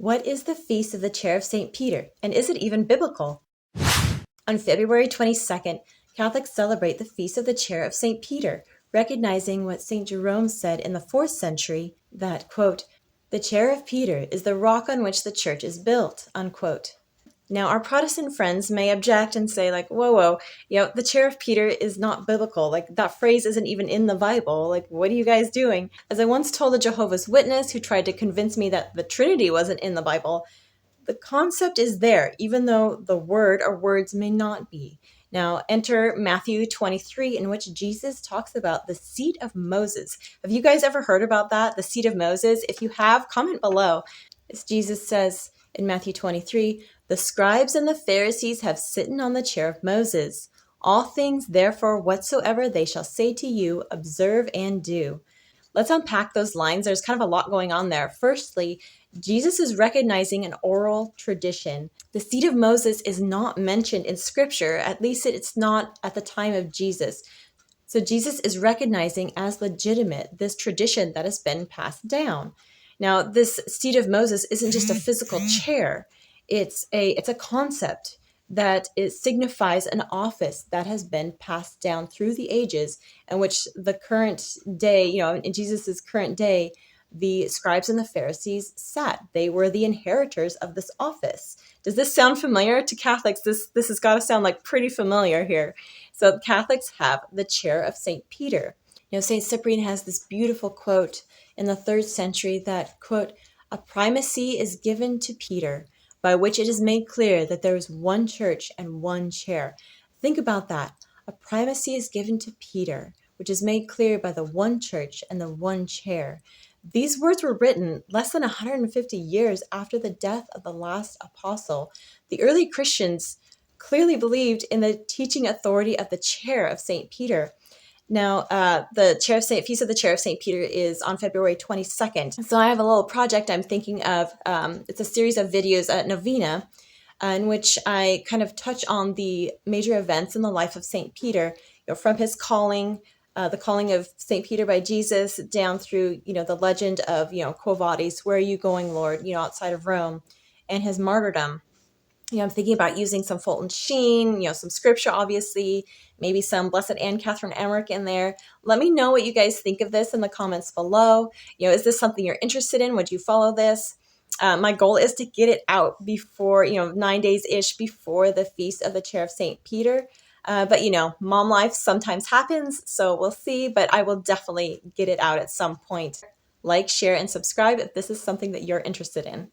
What is the Feast of the Chair of St. Peter, and is it even biblical? On February 22nd, Catholics celebrate the Feast of the Chair of St. Peter, recognizing what St. Jerome said in the 4th century that, quote, "The chair of Peter is the rock on which the church is built," unquote. Now, our Protestant friends may object and say, like, whoa, the chair of Peter is not biblical. Like, that phrase isn't even in the Bible. Like, what are you guys doing? As I once told a Jehovah's Witness who tried to convince me that the Trinity wasn't in the Bible, the concept is there, even though the word or words may not be. Now, enter Matthew 23, in which Jesus talks about the seat of Moses. Have you guys ever heard about that, the seat of Moses? If you have, comment below. As Jesus says in Matthew 23, "The scribes and the Pharisees have sitten on the chair of Moses. All things, therefore, whatsoever they shall say to you, observe and do." Let's unpack those lines. There's kind of a lot going on there. Firstly, Jesus is recognizing an oral tradition. The seat of Moses is not mentioned in Scripture, at least it's not at the time of Jesus. So Jesus is recognizing as legitimate this tradition that has been passed down. Now, this seat of Moses isn't just a physical chair. It's a concept that it signifies an office that has been passed down through the ages, and which the current day, in Jesus's current day, the scribes and the Pharisees sat. They were the inheritors of this office. Does this sound familiar to Catholics? This has got to sound like pretty familiar here. So Catholics have the chair of St. Peter. St. Cyprian has this beautiful quote in the 3rd century that, quote, "A primacy is given to Peter, by which it is made clear that there is one church and one chair." Think about that. A primacy is given to Peter, which is made clear by the one church and the one chair. These words were written less than 150 years after the death of the last apostle. The early Christians clearly believed in the teaching authority of the chair of St. Peter. Now, the Feast of the Chair of St. Peter is on February 22nd. So I have a little project I'm thinking of. It's a series of videos at Novena, in which I kind of touch on the major events in the life of St. Peter, from his calling, the calling of St. Peter by Jesus, down through, the legend of, Quo Vadis, where are you going, Lord, outside of Rome, and his martyrdom. I'm thinking about using some Fulton Sheen, some scripture, obviously, maybe some Blessed Anne Catherine Emmerich in there. Let me know what you guys think of this in the comments below. Is this something you're interested in? Would you follow this? My goal is to get it out before, 9 days-ish before the Feast of the Chair of St. Peter. But, mom life sometimes happens, so we'll see. But I will definitely get it out at some point. Like, share, and subscribe if this is something that you're interested in.